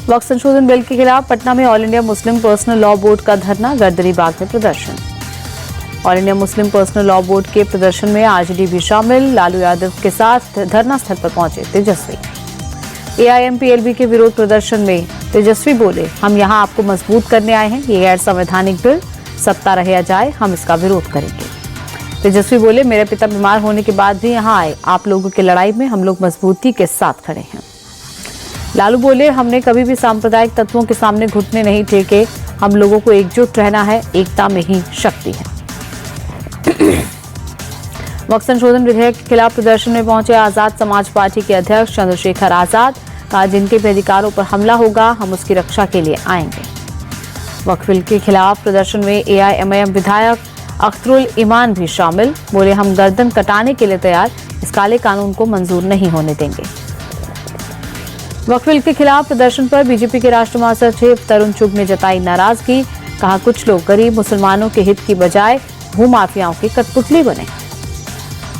वक्फ संशोधन बिल के खिलाफ पटना में all India Muslim personal law board का धरना, गर्दरी बाग में प्रदर्शन। All India Muslim personal law board के प्रदर्शन में आरजेडी भी शामिल, लालू यादव के साथ धरना स्थल पर पहुंचे तेजस्वी। एआईएमपीएलबी के विरोध प्रदर्शन में तेजस्वी बोले, हम यहां आपको मजबूत करने आए हैं, ये गैर संवैधानिक बिल, सत्ता रहे या जाए हम इसका विरोध करेंगे। तेजस्वी बोले, मेरे पिता बीमार होने के बाद भी यहां आए, आप लोगों की लड़ाई में हम लोग मजबूती के साथ खड़े हैं। लालू बोले, हमने कभी भी सांप्रदायिक तत्वों के सामने घुटने नहीं टेके, हम लोगों को एकजुट रहना है, एकता में ही शक्ति है। वक्फ संशोधन विधेयक के खिलाफ प्रदर्शन में पहुंचे आजाद समाज पार्टी के अध्यक्ष चंद्रशेखर आजाद, कहा जिनके भी अधिकारों पर हमला होगा हम उसकी रक्षा के लिए आएंगे। वक्फ बिल के खिलाफ प्रदर्शन में एआईएमआईएम विधायक अख्तरुल ईमान भी शामिल, बोले हम गर्दन कटाने के लिए तैयार, इस काले कानून को मंजूर नहीं होने देंगे। वक्फ बिल के खिलाफ प्रदर्शन पर बीजेपी के राष्ट्रीय महासचिव तरुण चुग ने जताई नाराजगी, कहा कुछ लोग गरीब मुसलमानों के हित की बजाय भूमाफियाओं की कठपुतली बने।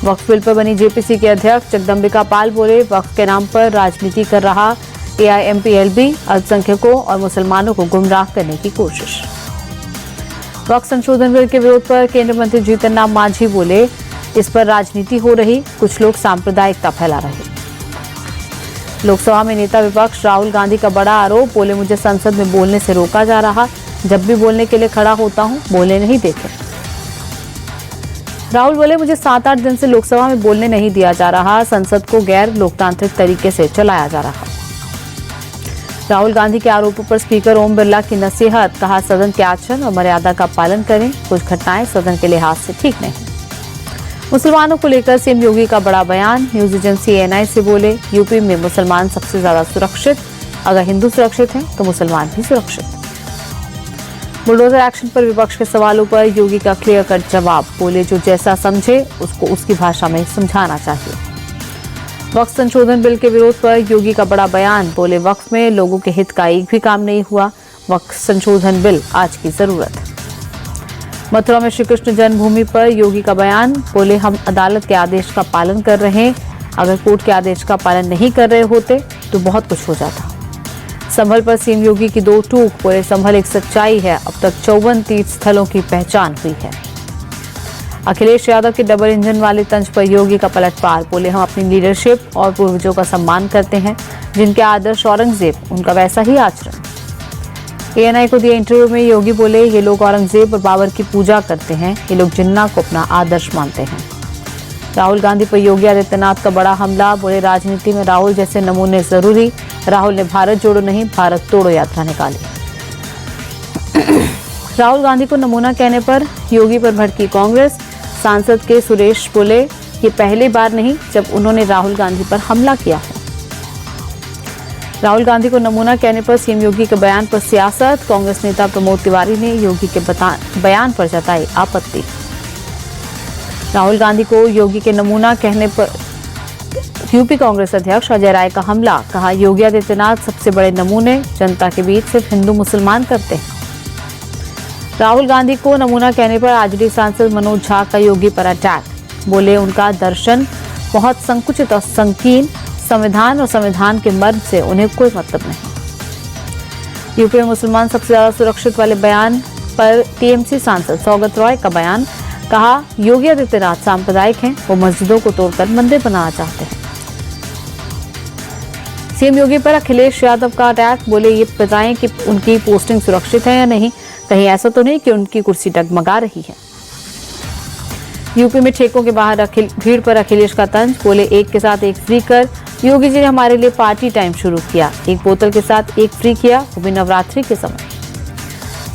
वक्फ बिल पर बनी जेपीसी के अध्यक्ष जगदम्बिका पाल बोले, वक्फ के नाम पर राजनीति कर रहा एआईएमपीएलबी अल्पसंख्यकों और मुसलमानों को गुमराह करने की कोशिश। वक्फ संशोधन बिल के विरोध पर केंद्रीय मंत्री जीतन राम मांझी बोले, इस पर राजनीति हो रही, कुछ लोग सांप्रदायिकता फैला रहे। लोकसभा में नेता विपक्ष राहुल गांधी का बड़ा आरोप, बोले मुझे संसद में बोलने से रोका जा रहा, जब भी बोलने के लिए खड़ा होता हूं बोलने नहीं देते। राहुल बोले, मुझे 7-8 दिन से लोकसभा में बोलने नहीं दिया जा रहा, संसद को गैर लोकतांत्रिक तरीके से चलाया जा रहा। राहुल गांधी के आरोपों पर स्पीकर ओम बिरला की नसीहत, कहा सदन के आचरण और मर्यादा का पालन करें, कुछ घटनाएं सदन के लिहाज से ठीक नहीं। मुसलमानों को लेकर सीएम योगी का बड़ा बयान, न्यूज एजेंसी एएनआई से बोले, यूपी में मुसलमान सबसे ज्यादा सुरक्षित, अगर हिंदू सुरक्षित हैं तो मुसलमान भी सुरक्षित। बुलडोजर एक्शन पर विपक्ष के सवालों पर योगी का क्लियर कट जवाब, बोले जो जैसा समझे उसको उसकी भाषा में समझाना चाहिए। वक्फ संशोधन बिल के विरोध पर योगी का बड़ा बयान, बोले वक्फ में लोगों के हित का एक भी काम नहीं हुआ, वक्फ संशोधन बिल आज की जरूरत। मथुरा में श्री कृष्ण जन्मभूमि पर योगी का बयान, बोले हम अदालत के आदेश का पालन कर रहे हैं, अगर कोर्ट के आदेश का पालन नहीं कर रहे होते तो बहुत कुछ हो जाता। संभल पर सीएम योगी की 2 टूक, बोले संभल एक सच्चाई है, अब तक 54 तीर्थ स्थलों की पहचान हुई है। अखिलेश यादव के डबल इंजन वाले तंज पर योगी का पलटवार, बोले हम अपनी लीडरशिप और पूर्वजों का सम्मान करते हैं, जिनके आदर्श औरंगजेब उनका वैसा ही आचरण। एएनआई को दिए इंटरव्यू में योगी बोले, ये लोग औरंगजेब और बाबर की पूजा करते हैं, ये लोग जिन्ना को अपना आदर्श मानते हैं। राहुल गांधी पर योगी आदित्यनाथ का बड़ा हमला, बोले राजनीति में राहुल जैसे नमूने जरूरी, राहुल ने भारत जोड़ो नहीं भारत तोड़ो यात्रा निकाली। राहुल गांधी को नमूना कहने पर योगी पर भड़की कांग्रेस, सांसद के सुरेश बोले ये पहली बार नहीं जब उन्होंने राहुल गांधी पर हमला किया है। राहुल गांधी को नमूना कहने पर सीएम योगी के बयान पर सियासत, कांग्रेस नेता प्रमोद तिवारी ने योगी के बयान पर जताई आपत्ति। राहुल गांधी को योगी के नमूना कहने पर यूपी कांग्रेस अध्यक्ष अजय राय का हमला, कहा योगी आदित्यनाथ सबसे बड़े नमूने, जनता के बीच सिर्फ हिंदू मुसलमान करते हैं। राहुल गांधी को नमूना कहने पर आरजेडी सांसद मनोज झा का योगी पर अटैक, बोले उनका दर्शन बहुत संकुचित और संकीर्ण, संविधान और संविधान के मर्म से उन्हें कोई मतलब नहीं। यूपी में मुसलमान सबसे ज्यादा सुरक्षित वाले बयान पर टीएमसी सांसद सौगत रॉय का बयान, कहा योगी आदित्यनाथ सांप्रदायिक हैं, वो मस्जिदों को तोड़कर मंदिर बनाना चाहते हैं। सीएम योगी पर अखिलेश यादव का अटैक, बोले ये बताएं कि उनकी पोस्टिंग सुरक्षित है या नहीं, कहीं ऐसा तो नहीं कि उनकी कुर्सी डगमगा रही है। यूपी में ठेकों के बाहर भीड़ पर अखिलेश का तंज, बोले एक के साथ एक फ्री कर, योगी जी ने हमारे लिए पार्टी टाइम शुरू किया, एक बोतल के साथ एक फ्री किया, वो भी नवरात्रि के समय।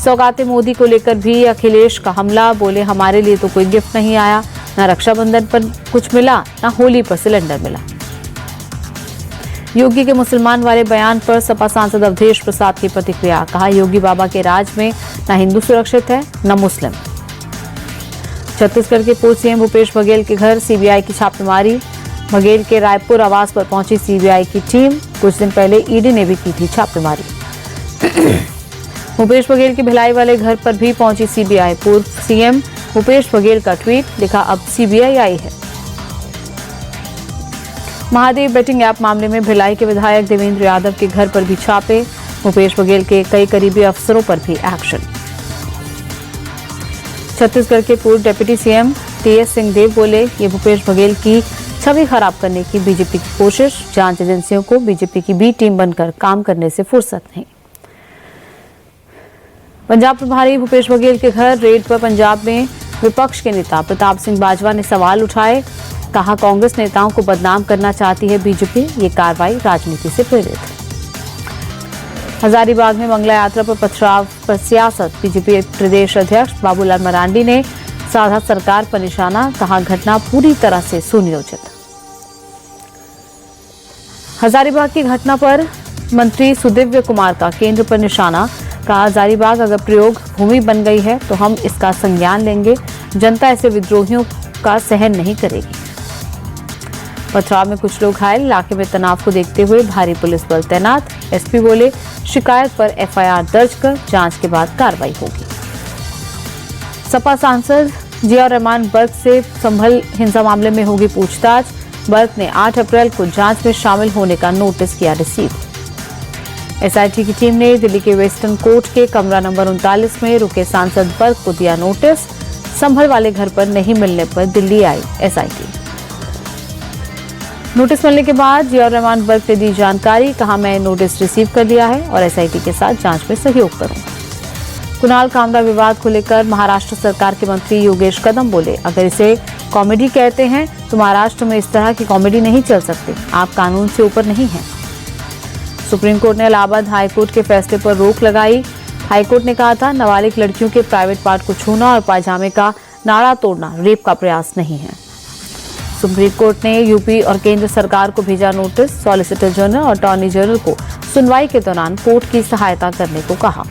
सौगाते मोदी को लेकर भी अखिलेश का हमला, बोले हमारे लिए तो कोई गिफ्ट नहीं आया, ना रक्षाबंधन पर कुछ मिला, ना होली पर सिलेंडर मिला। योगी के मुसलमान वाले बयान पर सपा सांसद अवधेश प्रसाद की प्रतिक्रिया, कहा योगी बाबा के राज में न हिंदू सुरक्षित है न मुस्लिम। छत्तीसगढ़ के पूर्व सीएम भूपेश बघेल के घर सीबीआई की छापेमारी, बघेल के रायपुर आवास पर पहुंची सीबीआई की टीम, कुछ दिन पहले ईडी ने भी की थी छापेमारी। भूपेश बघेल के भिलाई वाले घर पर भी पहुंची सीबीआई, पूर्व सीएम भूपेश बघेल का ट्वीट, लिखा अब सीबीआई आई है। महादेव बेटिंग ऐप मामले में भिलाई के विधायक देवेंद्र यादव के घर पर भी छापे, भूपेश बघेल के कई करीबी अफसरों पर भी एक्शन। छत्तीसगढ़ के पूर्व डिप्टी सीएम टीएस सिंहदेव बोले, ये भूपेश बघेल की छवि खराब करने की बीजेपी की कोशिश, जांच एजेंसियों को बीजेपी की बी टीम बनकर काम करने से फुर्सत नहीं। पंजाब प्रभारी भूपेश बघेल के घर रेड पर पंजाब में विपक्ष के नेता प्रताप सिंह बाजवा ने सवाल उठाए। कहा, कांग्रेस नेताओं को बदनाम करना चाहती है बीजेपी, ये कार्रवाई राजनीति से प्रेरित है। हजारीबाग में मंगला यात्रा पर पथराव पर सियासत, बीजेपी प्रदेश अध्यक्ष बाबूलाल मरांडी ने साधा सरकार पर निशाना। कहा, घटना पूरी तरह से सुनियोजित। हजारीबाग की घटना पर मंत्री सुदिव्य कुमार का केंद्र पर निशाना। कहा, हजारीबाग अगर प्रयोग भूमि बन गई है तो हम इसका संज्ञान लेंगे, जनता ऐसे विद्रोहियों का सहन नहीं करेगी। पथराव में कुछ लोग घायल, इलाके में तनाव को देखते हुए भारी पुलिस बल तैनात। एसपी बोले, शिकायत पर एफआईआर दर्ज कर जांच के बाद कार्रवाई होगी। सपा सांसद जियाउर रहमान बर्क से संभल हिंसा मामले में होगी पूछताछ। बर्क ने 8 अप्रैल को जांच में शामिल होने का नोटिस किया रिसीव। एसआईटी की टीम ने दिल्ली के वेस्टर्न कोर्ट के कमरा नंबर 39 में रुके सांसद बर्क को दिया नोटिस। संभल वाले घर पर नहीं मिलने पर दिल्ली आई एसआईटी। नोटिस मिलने के बाद जियाउर रहमान बर्क ने दी जानकारी। कहा, मैं नोटिस रिसीव कर लिया है और एसआईटी के साथ जांच में सहयोग करूंगा। कुणाल कामरा विवाद को लेकर महाराष्ट्र सरकार के मंत्री योगेश कदम बोले, अगर इसे कॉमेडी कहते हैं तो महाराष्ट्र में इस तरह की कॉमेडी नहीं चल सकती। आप कानून से ऊपर नहीं हैं। सुप्रीम कोर्ट ने इलाहाबाद हाईकोर्ट के फैसले पर रोक लगाई। हाईकोर्ट ने कहा था, नाबालिग लड़कियों के प्राइवेट पार्ट को छूना और पायजामे का नाड़ा तोड़ना रेप का प्रयास नहीं है। सुप्रीम कोर्ट ने यूपी और केंद्र सरकार को भेजा नोटिस। सॉलिसिटर जनरल और अटॉर्नी जनरल को सुनवाई के दौरान कोर्ट की सहायता करने को कहा।